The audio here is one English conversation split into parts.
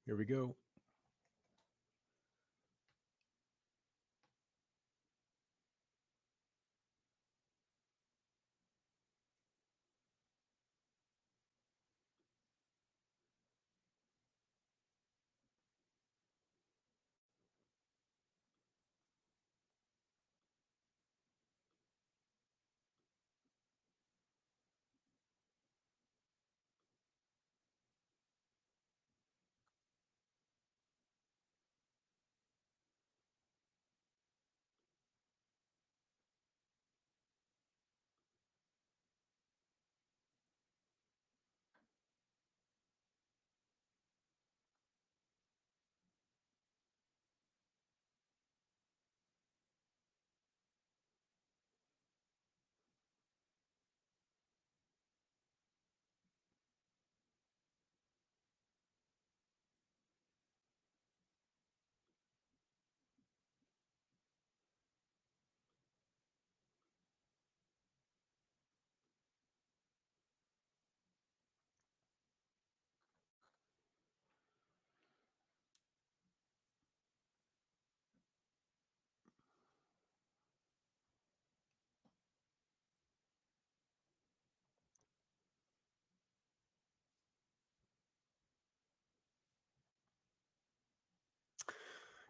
Here we go.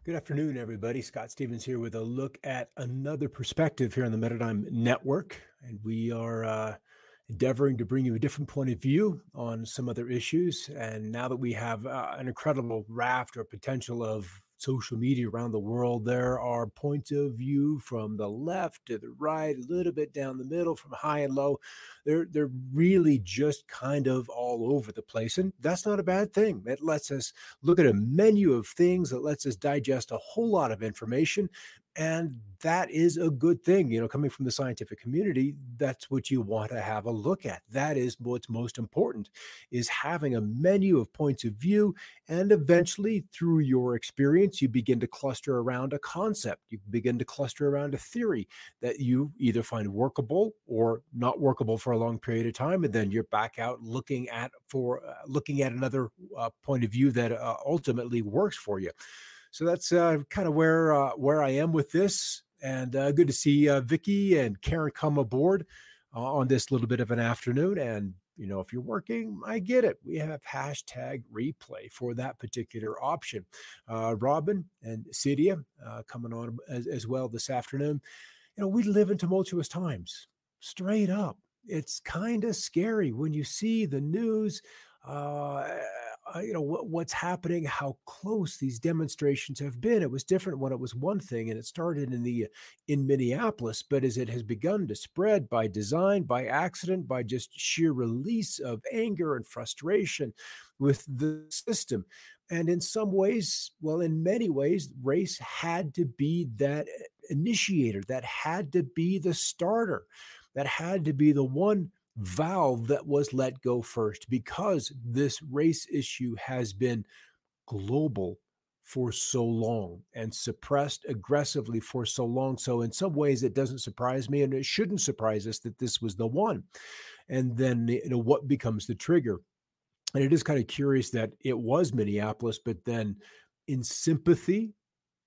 Good afternoon, everybody. Scott Stevens here with a look at another perspective here on the Metadime Network. And we are endeavoring to bring you a different point of view on some other issues. And now that we have an incredible raft or potential of social media around the world, there are points of view from the left to the right, a little bit down the middle, from high and low. They're really just kind of all over the place. And that's not a bad thing. It lets us look at a menu of things that lets us digest a whole lot of information. And that is a good thing. You know, coming from the scientific community, that's what you want to have a look at. That is what's most important, is having a menu of points of view. And eventually, through your experience, you begin to cluster around a concept. You begin to cluster around a theory that you either find workable or not workable for a long period of time. And then you're back out looking at another point of view that ultimately works for you. So that's kind of where I am with this. And good to see Vicky and Karen come aboard on this little bit of an afternoon. And, you know, if you're working, I get it. We have hashtag replay for that particular option. Robin and Cydia coming on as well this afternoon. You know, we live in tumultuous times, straight up. It's kind of scary when you see the news. Uh, what's happening, how close these demonstrations have been. It was different when it was one thing and it started in Minneapolis, but as it has begun to spread by design, by accident, by just sheer release of anger and frustration with the system. And in some ways, well, in many ways, race had to be that initiator, that had to be the starter, that had to be the one valve that was let go first, because this race issue has been global for so long and suppressed aggressively for so long. So in some ways it doesn't surprise me, and it shouldn't surprise us that this was the one. And then, you know, what becomes the trigger? And it is kind of curious that it was Minneapolis, but then in sympathy,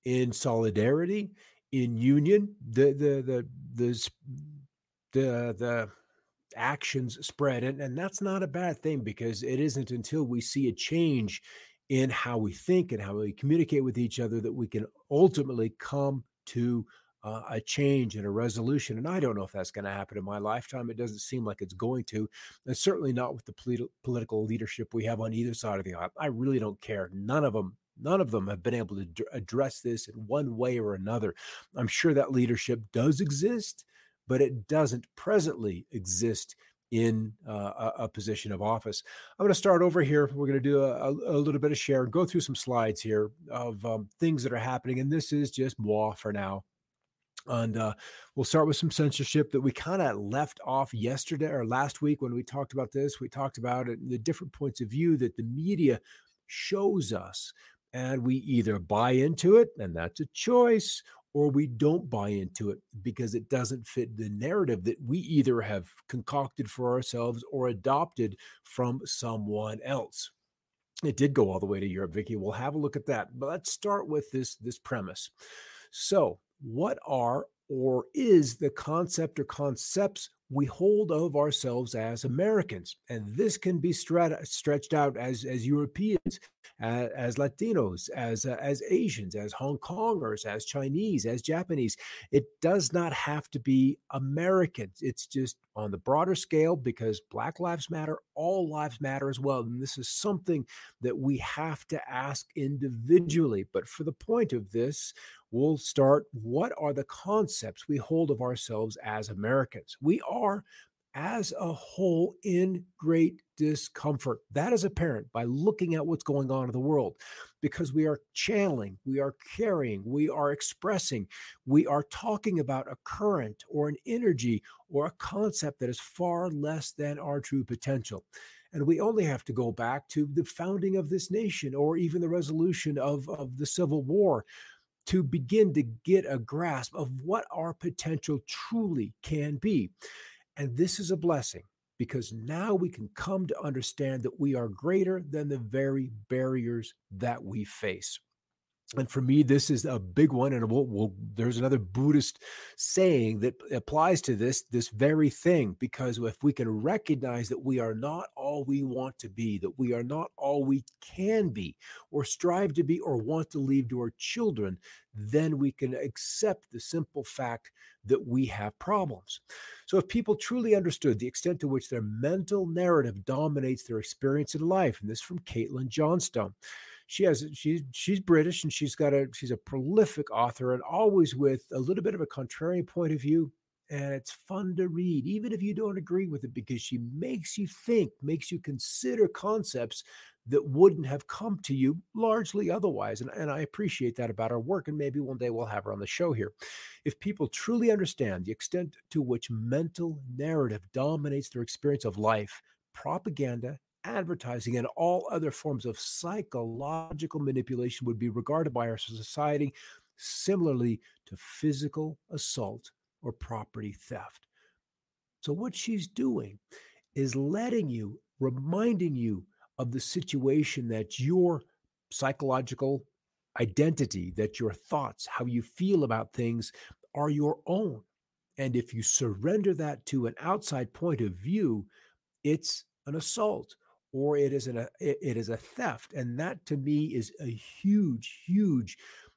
in solidarity, in union, the actions spread. And that's not a bad thing, because it isn't until we see a change in how we think and how we communicate with each other that we can ultimately come to a change and a resolution. And I don't know if that's going to happen in my lifetime. It doesn't seem like it's going to, and certainly not with the political leadership we have on either side of the aisle. I really don't care. None of them have been able to address this in one way or another. I'm sure that leadership does exist, but it doesn't presently exist in a position of office. I'm going to start over here. We're going to do a little bit of share and go through some slides here of things that are happening. And this is just moi for now. And we'll start with some censorship that we kind of left off yesterday or last week when we talked about this. We talked about it, the different points of view that the media shows us. And we either buy into it, and that's a choice, or we don't buy into it because it doesn't fit the narrative that we either have concocted for ourselves or adopted from someone else. It did go all the way to Europe, Vicky. We'll have a look at that. But let's start with this premise. So, what are or is the concept or concepts we hold of ourselves as Americans? And this can be stretched out as Europeans, as Latinos, as Asians, as Hong Kongers, as Chinese, as Japanese. It does not have to be Americans. It's just on the broader scale because Black Lives Matter, all lives matter as well. And this is something that we have to ask individually. But for the point of this, we'll start. What are the concepts we hold of ourselves as Americans? We are, as a whole, in great discomfort. That is apparent by looking at what's going on in the world because we are channeling, we are carrying, we are expressing, we are talking about a current or an energy or a concept that is far less than our true potential. And we only have to go back to the founding of this nation or even the resolution of the Civil War to begin to get a grasp of what our potential truly can be. And this is a blessing because now we can come to understand that we are greater than the very barriers that we face. And for me, this is a big one. And there's another Buddhist saying that applies to this very thing, because if we can recognize that we are not all we want to be, that we are not all we can be, or strive to be, or want to leave to our children, then we can accept the simple fact that we have problems. So if people truly understood the extent to which their mental narrative dominates their experience in life, and this is from Caitlin Johnstone. She's British, and she's a prolific author, and always with a little bit of a contrarian point of view. And it's fun to read, even if you don't agree with it, because she makes you think, makes you consider concepts that wouldn't have come to you largely otherwise. And I appreciate that about her work. And maybe one day we'll have her on the show here. If people truly understand the extent to which mental narrative dominates their experience of life, propaganda, advertising, and all other forms of psychological manipulation would be regarded by our society similarly to physical assault or property theft. So, what she's doing is reminding you of the situation that your psychological identity, that your thoughts, how you feel about things are your own. And if you surrender that to an outside point of view, it's an assault or it is a theft. And that to me is a huge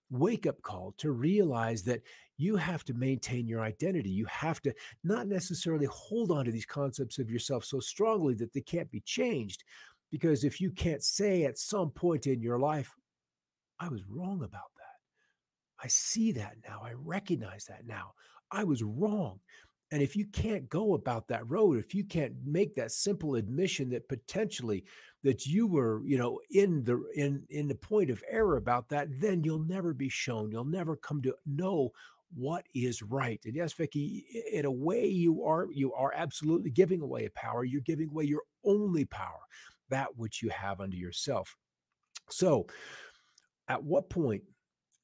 wake up call to realize that you have to maintain your identity. You have to not necessarily hold on to these concepts of yourself so strongly that they can't be changed. Because if you can't say at some point in your life, I was wrong about that. I see that now. I recognize that now. I was wrong. And if you can't go about that road, if you can't make that simple admission that potentially that you were, in the point of error about that, then you'll never be shown. You'll never come to know what is right. And yes, Vicky, in a way, you are absolutely giving away a power. You're giving away your only power, that which you have under yourself. So, at what point?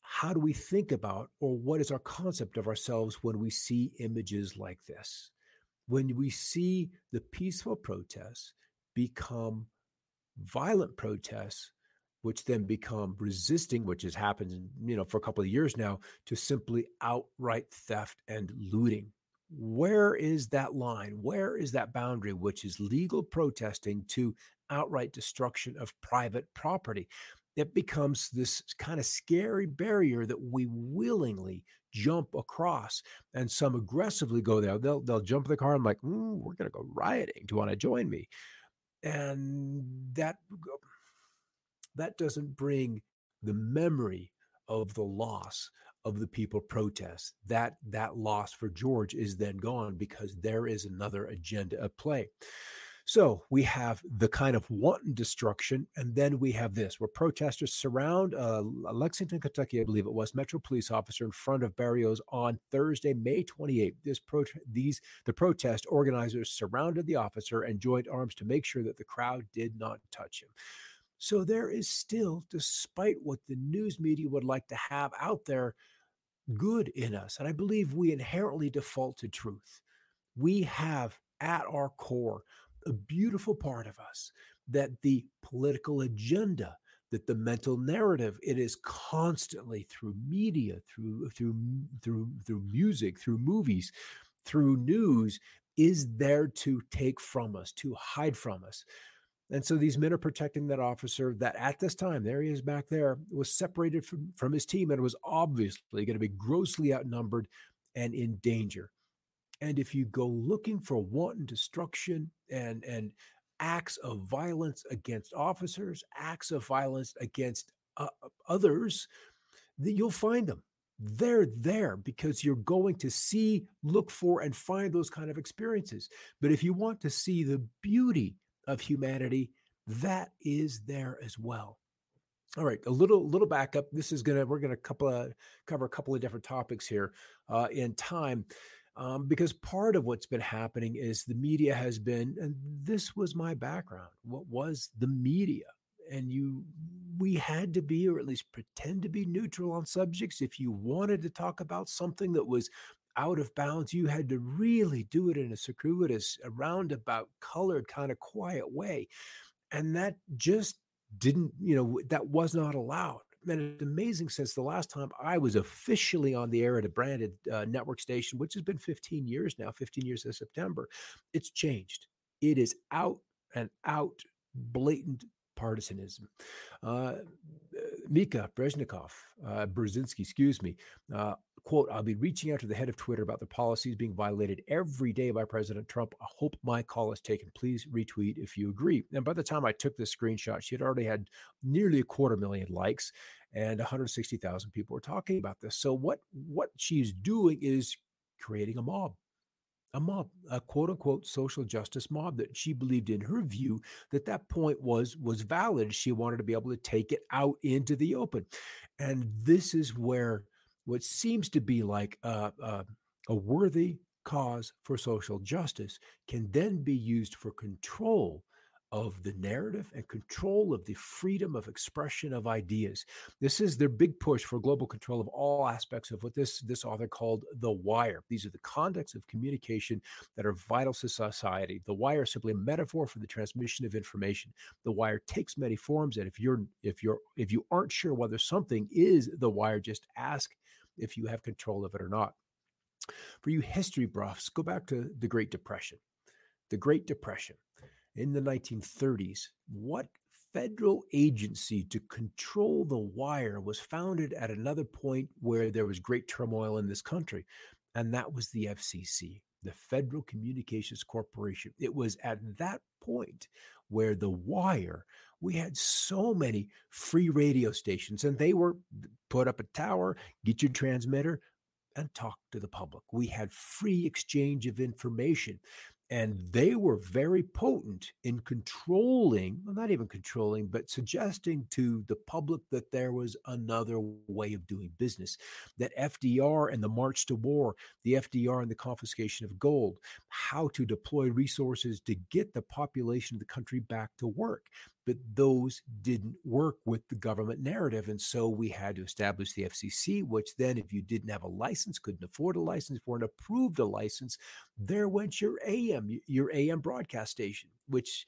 How do we think about, or what is our concept of ourselves when we see images like this? When we see the peaceful protests become violent protests, which then become resisting, which has happened, for a couple of years now, to simply outright theft and looting. Where is that line? Where is that boundary, which is legal protesting to outright destruction of private property? It becomes this kind of scary barrier that we willingly jump across, and some aggressively go there. They'll jump in the car and like, we're going to go rioting. Do you want to join me? And that doesn't bring the memory of the loss of the people protest. That loss for George is then gone because there is another agenda at play. So we have the kind of wanton destruction, and then we have this, where protesters surround Lexington, Kentucky, I believe it was, Metro police officer in front of Barrios on Thursday, May 28th. The protest organizers surrounded the officer and joined arms to make sure that the crowd did not touch him. So there is still, despite what the news media would like to have out there, good in us. And I believe we inherently default to truth. We have at our core a beautiful part of us that the political agenda, that the mental narrative, it is constantly through media, through music, through movies, through news, is there to take from us, to hide from us. And so these men are protecting that officer that at this time, there he is back there, was separated from his team and was obviously going to be grossly outnumbered and in danger. And if you go looking for wanton destruction and acts of violence against officers, acts of violence against others, you'll find them. They're there because you're going to see, look for, and find those kind of experiences. But if you want to see the beauty of humanity, that is there as well. All right, a little backup. We're gonna cover a couple of different topics here in time, because part of what's been happening is the media has been, and this was my background. What was the media? And we had to be, or at least pretend to be, neutral on subjects. If you wanted to talk about something that was out of bounds, you had to really do it in a circuitous, a roundabout, colored, kind of quiet way. And that just didn't, that was not allowed. And it's amazing, since the last time I was officially on the air at a branded network station, which has been 15 years now, 15 years this September, it's changed. It is out and out blatant partisanism. Mika Brzezinski, excuse me, quote, "I'll be reaching out to the head of Twitter about the policies being violated every day by President Trump. I hope my call is taken. Please retweet if you agree." And by the time I took this screenshot, she had already had nearly 250,000 likes, and 160,000 people were talking about this. So what she's doing is creating a mob, a quote unquote social justice mob that she believed, in her view, that point was valid. She wanted to be able to take it out into the open. And this is where what seems to be like a worthy cause for social justice can then be used for control of the narrative and control of the freedom of expression of ideas. This is their big push for global control of all aspects of what this author called the wire. These are the conducts of communication that are vital to society. The wire is simply a metaphor for the transmission of information. The wire takes many forms, and if you aren't sure whether something is the wire, just ask if you have control of it or not. For you history buffs, go back to the Great Depression. The Great Depression in the 1930s, what federal agency to control the wire was founded at another point where there was great turmoil in this country? And that was the FCC, the Federal Communications Corporation. It was at that point where the wire, we had so many free radio stations, and they were put up a tower, get your transmitter, and talk to the public. We had free exchange of information. And they were very potent in controlling, well, not even controlling, but suggesting to the public that there was another way of doing business. That FDR and the March to War, the FDR and the confiscation of gold, how to deploy resources to get the population of the country back to work. But those didn't work with the government narrative. And so we had to establish the FCC, which then, if you didn't have a license, couldn't afford a license, weren't approved a license, there went your AM broadcast station, which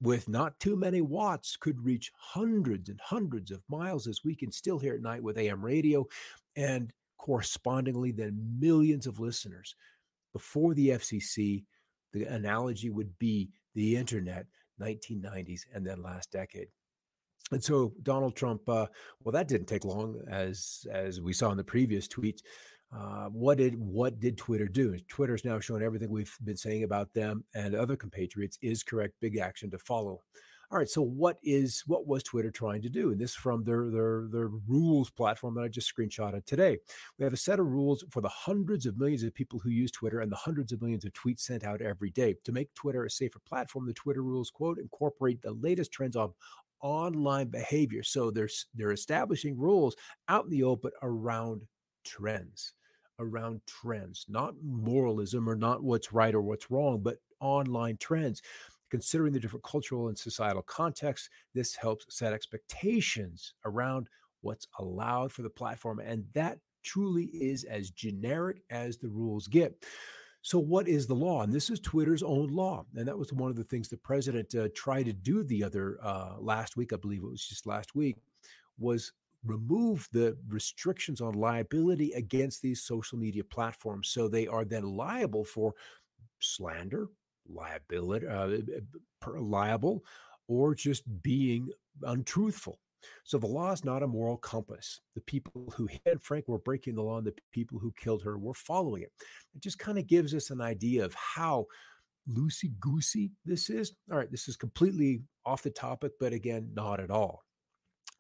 with not too many watts could reach hundreds and hundreds of miles, as we can still hear at night with AM radio, and correspondingly then millions of listeners. Before the FCC, the analogy would be the internet, 1990s, and then last decade. And so Donald Trump, well, that didn't take long, as we saw in the previous tweet. What did Twitter do? Twitter's now shown everything we've been saying about them and other compatriots is correct. Big action to follow. All right, so what was Twitter trying to do? And this from their rules platform that I just screenshotted today. We have a set of rules for the hundreds of millions of people who use Twitter and the hundreds of millions of tweets sent out every day. To make Twitter a safer platform, the Twitter rules, quote, incorporate the latest trends of online behavior. So they're establishing rules out in the open around trends, not moralism or not what's right or what's wrong, but online trends. Considering the different cultural and societal contexts, this helps set expectations around what's allowed for the platform. And that truly is as generic as the rules get. So, what is the law? And this is Twitter's own law. And that was one of the things the president tried to do the other last week, I believe it was just last week, was remove the restrictions on liability against these social media platforms. So they are then liable for slander, liability, liable, or just being untruthful. So the law is not a moral compass. The people who hit Frank were breaking the law, and the people who killed her were following it. It just kind of gives us an idea of how loosey goosey this is. All right, this is completely off the topic, but again, not at all.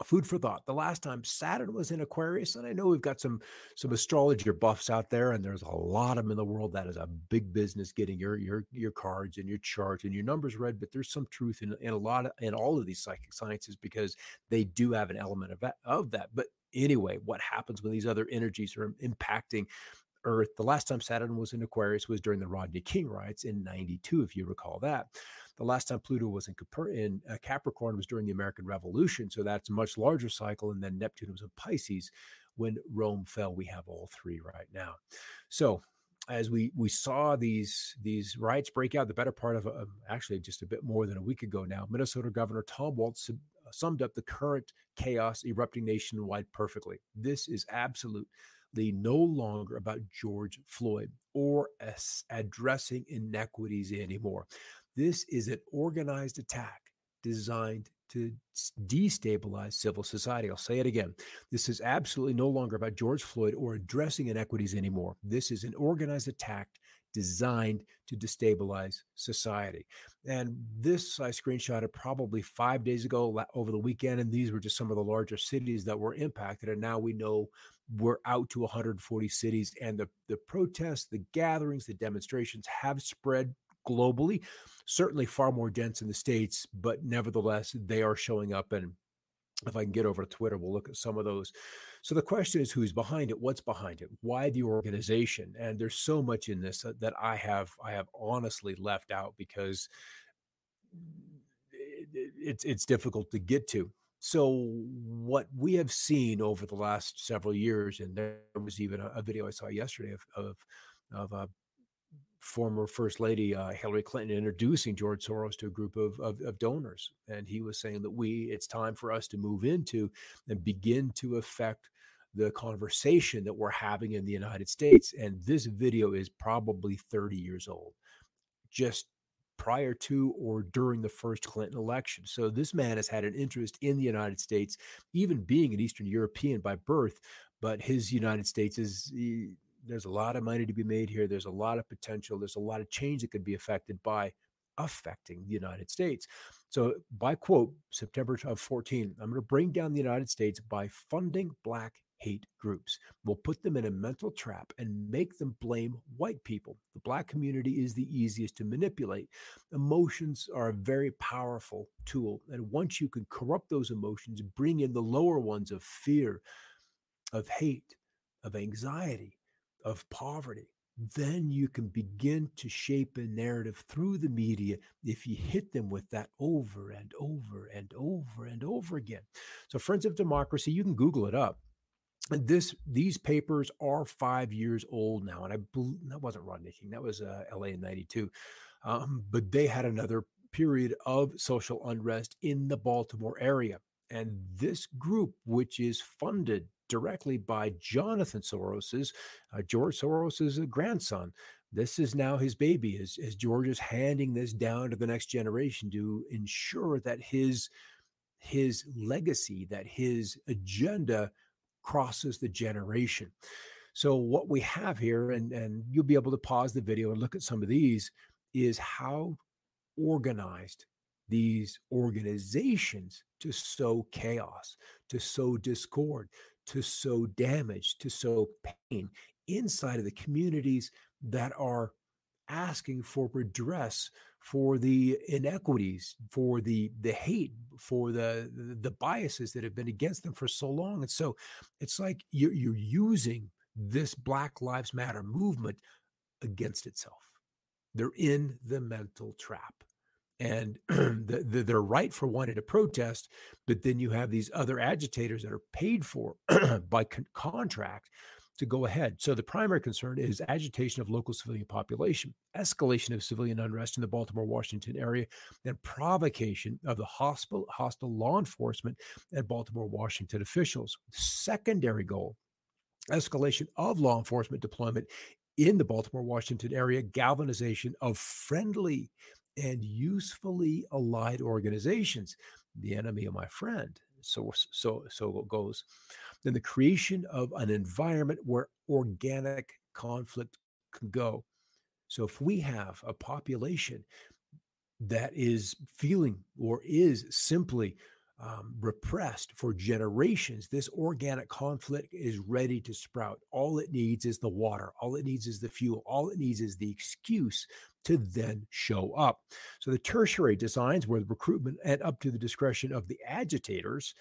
Food for thought. The last time Saturn was in Aquarius, and I know we've got some astrologer buffs out there, and there's a lot of them in the world. That is a big business, getting your cards and your chart and your numbers read. But there's some truth in a lot of, in all of these psychic sciences, because they do have an element of that. But anyway, what happens when these other energies are impacting Earth? The last time Saturn was in Aquarius was during the Rodney King riots in '92, if you recall that. The last time Pluto was in Capricorn was during the American Revolution, so that's a much larger cycle. And then Neptune was in Pisces when Rome fell. We have all three right now. So as we saw these riots break out, the better part of actually just a bit more than a week ago now, Minnesota Governor Tom Walz summed up the current chaos erupting nationwide perfectly. This is absolutely no longer about George Floyd or addressing inequities anymore. This is an organized attack designed to destabilize civil society. I'll say it again. This is absolutely no longer about George Floyd or addressing inequities anymore. This is an organized attack designed to destabilize society. And this I screenshotted probably 5 days ago over the weekend, and these were just some of the larger cities that were impacted. And now we know we're out to 140 cities, and the protests, the gatherings, the demonstrations have spread globally, certainly far more dense in the States, but nevertheless, they are showing up. And if I can get over to Twitter, we'll look at some of those. So the question is, who's behind it? What's behind it? Why the organization? And there's so much in this that I have honestly left out, because it's difficult to get to. So what we have seen over the last several years, and there was even a video I saw yesterday of former First Lady Hillary Clinton introducing George Soros to a group of donors. And he was saying that it's time for us to move into and begin to affect the conversation that we're having in the United States. And this video is probably 30 years old, just prior to or during the first Clinton election. So this man has had an interest in the United States, even being an Eastern European by birth, but his United States there's a lot of money to be made here. There's a lot of potential. There's a lot of change that could be affected by affecting the United States. So by quote, September of 14, I'm going to bring down the United States by funding Black hate groups. We'll put them in a mental trap and make them blame white people. The Black community is the easiest to manipulate. Emotions are a very powerful tool. And once you can corrupt those emotions, bring in the lower ones of fear, of hate, of anxiety, of poverty, then you can begin to shape a narrative through the media if you hit them with that over and over and over and over again. So Friends of Democracy, you can Google it up. And these papers are 5 years old now. And I believe that wasn't Rodney King, that was LA in 92. But they had another period of social unrest in the Baltimore area. And this group, which is funded directly by Jonathan Soros's, George Soros's grandson, this is now his baby, as George is handing this down to the next generation to ensure that his legacy, that his agenda crosses the generation. So what we have here, and you'll be able to pause the video and look at some of these, is how organized these organizations to sow chaos, to sow discord, to sow damage, to sow pain inside of the communities that are asking for redress for the inequities, for the hate, for the biases that have been against them for so long. And so it's like you're using this Black Lives Matter movement against itself. They're in the mental trap. And they're right for wanting to protest, but then you have these other agitators that are paid for by contract to go ahead. So the primary concern is agitation of local civilian population, escalation of civilian unrest in the Baltimore, Washington area, and provocation of the hostile law enforcement and Baltimore, Washington officials. Secondary goal, escalation of law enforcement deployment in the Baltimore, Washington area, galvanization of friendly and usefully allied organizations. The enemy of my friend. So it goes. Then the creation of an environment where organic conflict can go. So if we have a population that is feeling or is simply repressed for generations, this organic conflict is ready to sprout. All it needs is the water. All it needs is the fuel. All it needs is the excuse to then show up. So the tertiary designs where the recruitment and up to the discretion of the agitators,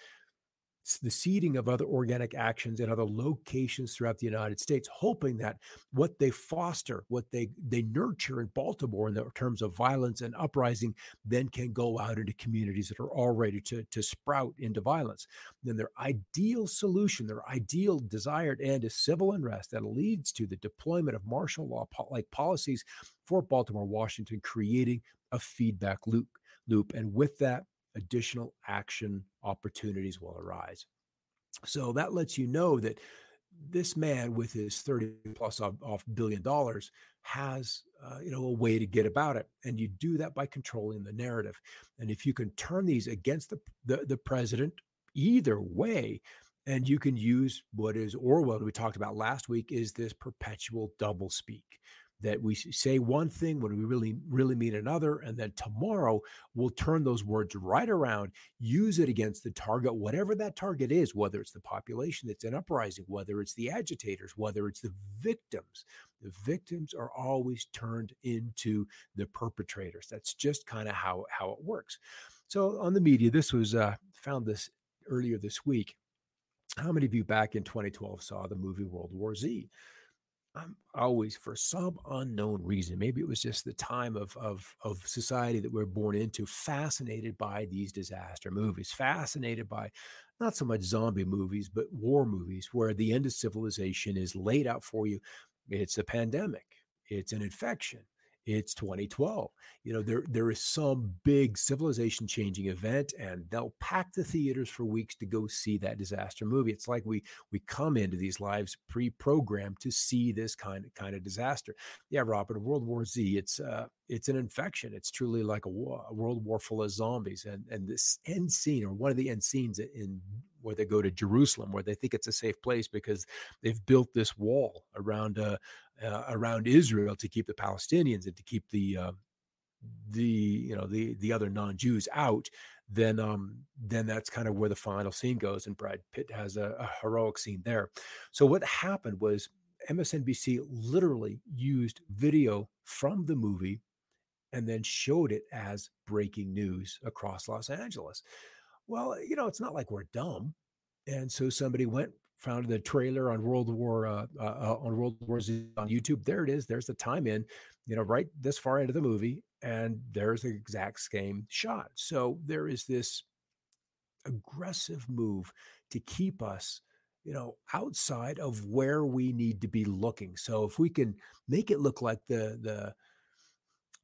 the seeding of other organic actions in other locations throughout the United States, hoping that what they foster, what they nurture in Baltimore in terms of violence and uprising, then can go out into communities that are all ready to sprout into violence. Then their ideal solution, their ideal desired end is civil unrest that leads to the deployment of martial law like policies for Baltimore, Washington, creating a feedback loop. And with that, additional action opportunities will arise. So that lets you know that this man with his 30 plus off billion dollars has a way to get about it. And you do that by controlling the narrative. And if you can turn these against the president either way, and you can use what is Orwell we talked about last week, is this perpetual doublespeak, that we say one thing when we really mean another, and then tomorrow we'll turn those words right around, use it against the target, whatever that target is, whether it's the population that's in uprising, whether it's the agitators, whether it's the victims. The victims are always turned into the perpetrators. That's just kind of how it works. So on the media, this was found this earlier this week. How many of you back in 2012 saw the movie World War Z? I'm always, for some unknown reason, maybe it was just the time of society that we're born into, fascinated by these disaster movies, fascinated by not so much zombie movies, but war movies where the end of civilization is laid out for you. It's a pandemic. It's an infection. It's 2012. There is some big civilization changing event, and they'll pack the theaters for weeks to go see that disaster movie. It's like we come into these lives pre-programmed to see this kind of disaster. Yeah, Robert, World War Z, it's an infection. It's truly like a world war full of zombies. And this end scene, or one of the end scenes in where they go to Jerusalem, where they think it's a safe place because they've built this wall around Israel to keep the Palestinians and to keep the other non-Jews out. Then that's kind of where the final scene goes, and Brad Pitt has a heroic scene there. So what happened was MSNBC literally used video from the movie and then showed it as breaking news across Los Angeles. Well, it's not like we're dumb. And so somebody found the trailer on World War Z on YouTube. There it is. There's the time in, right this far into the movie, and there's the exact same shot. So there is this aggressive move to keep us, outside of where we need to be looking. So if we can make it look like the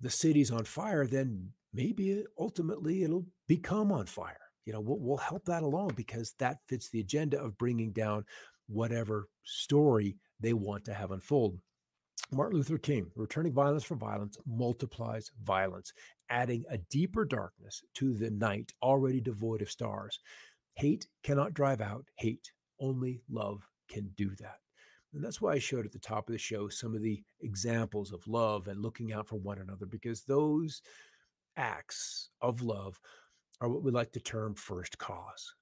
city's on fire, then maybe ultimately it'll become on fire. We'll help that along because that fits the agenda of bringing down whatever story they want to have unfold. Martin Luther King, returning violence for violence multiplies violence, adding a deeper darkness to the night already devoid of stars. Hate cannot drive out hate. Only love can do that. And that's why I showed at the top of the show some of the examples of love and looking out for one another, because those acts of love are what we like to term first cause.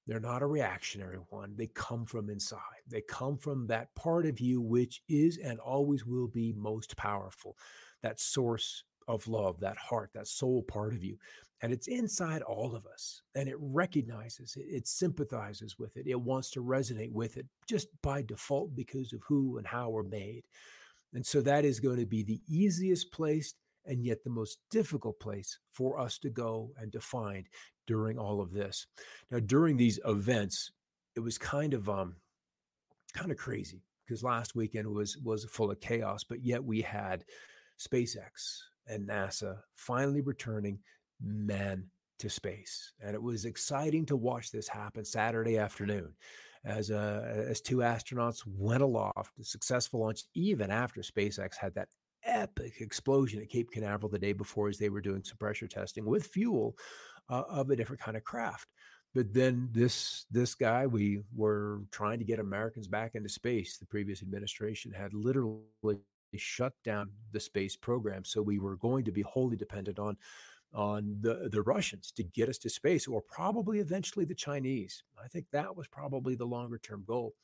They're not a reactionary one. They come from inside. They come from that part of you which is and always will be most powerful, that source of love, that heart, that soul part of you. And it's inside all of us. And it recognizes it. It sympathizes with it. It wants to resonate with it just by default because of who and how we're made. And so that is going to be the easiest place and yet the most difficult place for us to go and to find during all of this. Now, during these events, it was kind of crazy because last weekend was full of chaos, but yet we had SpaceX and NASA finally returning man to space. And it was exciting to watch this happen Saturday afternoon as two astronauts went aloft, a successful launch, even after SpaceX had that epic explosion at Cape Canaveral the day before as they were doing some pressure testing with fuel of a different kind of craft. But then this guy, we were trying to get Americans back into space. The previous administration had literally shut down the space program, so we were going to be wholly dependent on the Russians to get us to space, or probably eventually the Chinese. I think that was probably the longer term goal,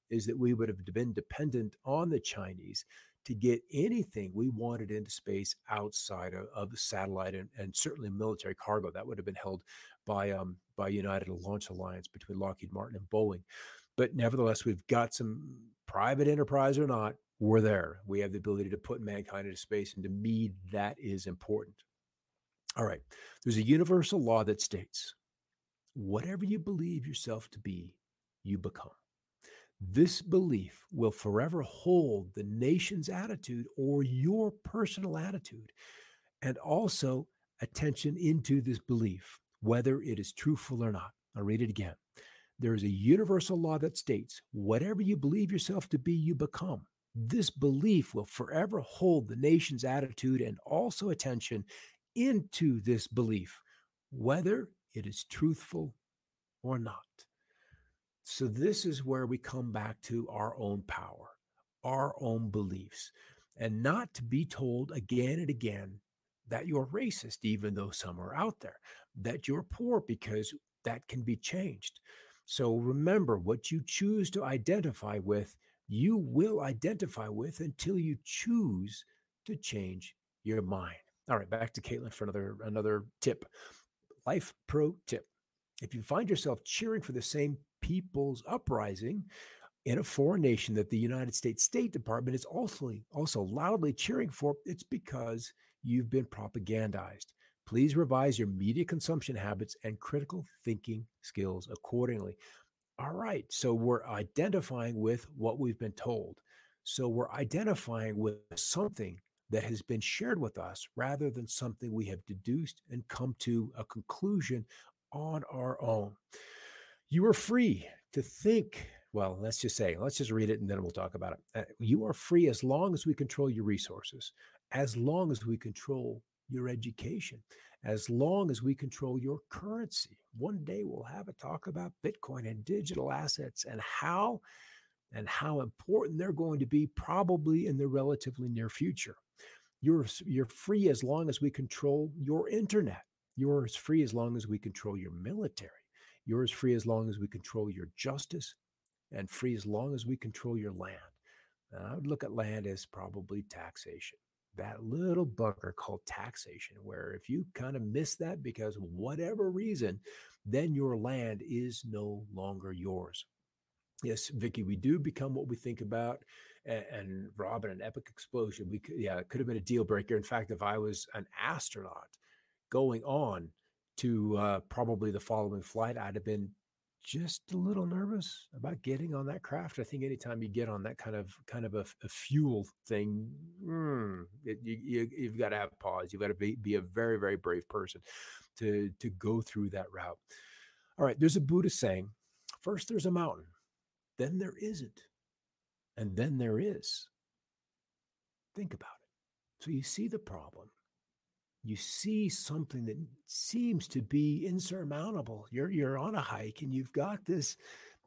is that we would have been dependent on the Chinese to get anything we wanted into space outside of the satellite and certainly military cargo. That would have been held by United Launch Alliance between Lockheed Martin and Boeing. But nevertheless, we've got some private enterprise or not, we're there. We have the ability to put mankind into space, and to me, that is important. All right. There's a universal law that states, whatever you believe yourself to be, you become. This belief will forever hold the nation's attitude or your personal attitude, and also attention into this belief, whether it is truthful or not. I'll read it again. There is a universal law that states, whatever you believe yourself to be, you become. This belief will forever hold the nation's attitude and also attention into this belief, whether it is truthful or not. So this is where we come back to our own power, our own beliefs, and not to be told again and again that you're racist, even though some are out there, that you're poor, because that can be changed. So remember, what you choose to identify with, you will identify with until you choose to change your mind. All right, back to Caitlin for another tip. Life pro tip. If you find yourself cheering for the same people's uprising in a foreign nation that the United States State Department is also loudly cheering for, it's because you've been propagandized. Please revise your media consumption habits and critical thinking skills accordingly. All right, so we're identifying with what we've been told. So we're identifying with something that has been shared with us rather than something we have deduced and come to a conclusion on our own. You are free to think. Well, let's just read it and then we'll talk about it. You are free as long as we control your resources, as long as we control your education, as long as we control your currency. One day we'll have a talk about Bitcoin and digital assets and how important they're going to be probably in the relatively near future. You're free as long as we control your internet. You're as free as long as we control your military. You're as free as long as we control your justice, and free as long as we control your land. And I would look at land as probably taxation. That little bugger called taxation, where if you kind of miss that because of whatever reason, then your land is no longer yours. Yes, Vicky, we do become what we think about. And Robin, an epic explosion. It could have been a deal breaker. In fact, if I was an astronaut going on to probably the following flight, I'd have been just a little nervous about getting on that craft. I think anytime you get on that kind of a fuel thing, you've got to have pause. You've got to be a very, very brave person to go through that route. All right, there's a Buddhist saying, first there's a mountain, then there isn't, and then there is. Think about it. So you see the problem. You see something that seems to be insurmountable. You're on a hike and you've got this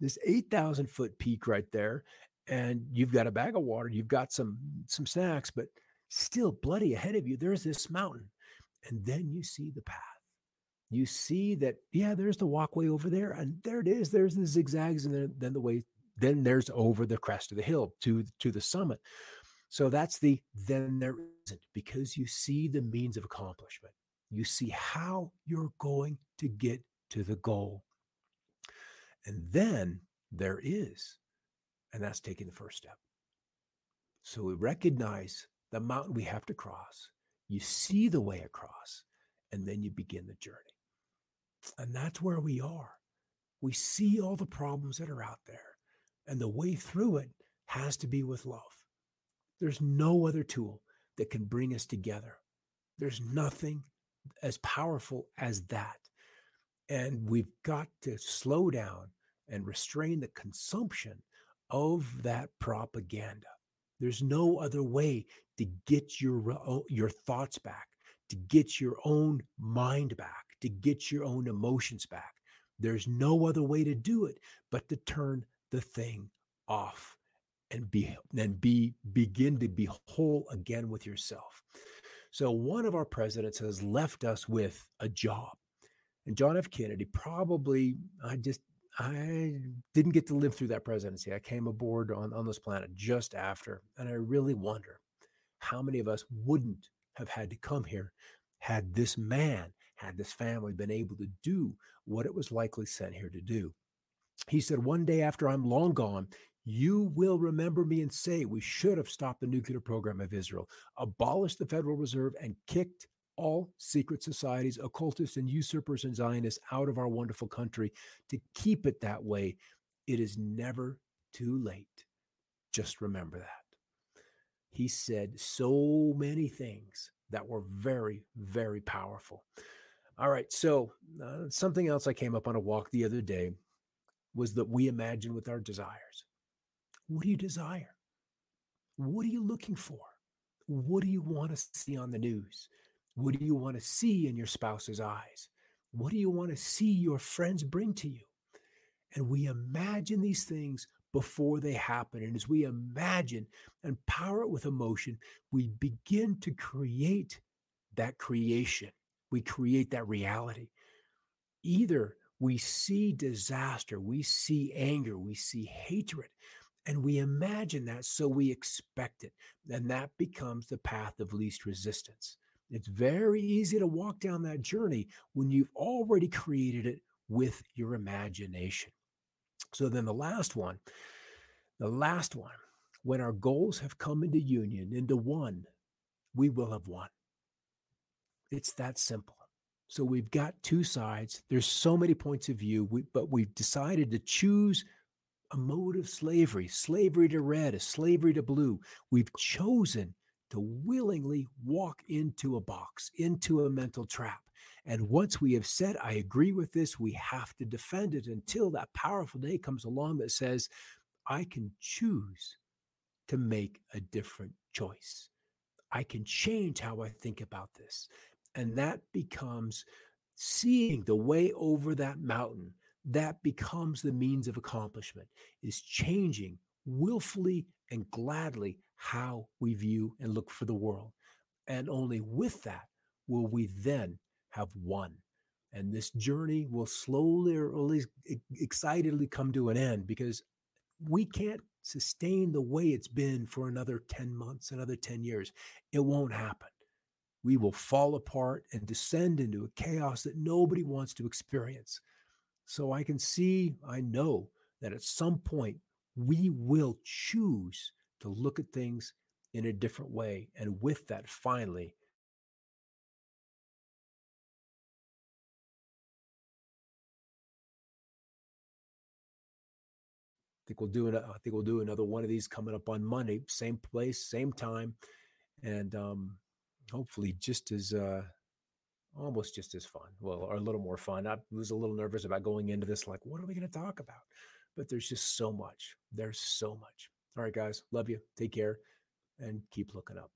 8,000 foot peak right there, and you've got a bag of water, you've got some snacks, but still bloody ahead of you, there's this mountain. And then you see the path. You see that, there's the walkway over there, and there it is. There's the zigzags, and then there's over the crest of the hill to the summit. So that's then there isn't, because you see the means of accomplishment. You see how you're going to get to the goal. And then there is, and that's taking the first step. So we recognize the mountain we have to cross. You see the way across, and then you begin the journey. And that's where we are. We see all the problems that are out there, and the way through it has to be with love. There's no other tool that can bring us together. There's nothing as powerful as that. And we've got to slow down and restrain the consumption of that propaganda. There's no other way to get your thoughts back, to get your own mind back, to get your own emotions back. There's no other way to do it but to turn the thing off and begin to be whole again with yourself. So one of our presidents has left us with a job. And John F. Kennedy probably, I didn't get to live through that presidency. I came aboard on this planet just after. And I really wonder how many of us wouldn't have had to come here had this man, had this family been able to do what it was likely sent here to do. He said, one day after I'm long gone, you will remember me and say we should have stopped the nuclear program of Israel, abolished the Federal Reserve, and kicked all secret societies, occultists, and usurpers and Zionists out of our wonderful country to keep it that way. It is never too late. Just remember that. He said so many things that were very, very powerful. All right. So something else I came up on a walk the other day was that we imagine with our desires. What do you desire? What are you looking for? What do you want to see on the news? What do you want to see in your spouse's eyes? What do you want to see your friends bring to you? And we imagine these things before they happen. And as we imagine and power it with emotion, we begin to create that creation. We create that reality. Either we see disaster, we see anger, we see hatred, and we imagine that, so we expect it. And that becomes the path of least resistance. It's very easy to walk down that journey when you've already created it with your imagination. So then the last one, when our goals have come into union, into one, we will have won. It's that simple. So we've got two sides. There's so many points of view, but we've decided to choose a mode of slavery to red, a slavery to blue. We've chosen to willingly walk into a box, into a mental trap. And once we have said, I agree with this, we have to defend it until that powerful day comes along that says, I can choose to make a different choice. I can change how I think about this. And that becomes seeing the way over that mountain. That becomes the means of accomplishment, is changing willfully and gladly how we view and look for the world. And only with that will we then have won. And this journey will slowly or at least excitedly come to an end, because we can't sustain the way it's been for another 10 months, another 10 years. It won't happen. We will fall apart and descend into a chaos that nobody wants to experience. So I know that at some point we will choose to look at things in a different way. And with that, finally, I think we'll do another one of these coming up on Monday, same place, same time, and hopefully almost just as fun. Well, or a little more fun. I was a little nervous about going into this, like, what are we going to talk about? But there's just so much. There's so much. All right, guys, love you. Take care and keep looking up.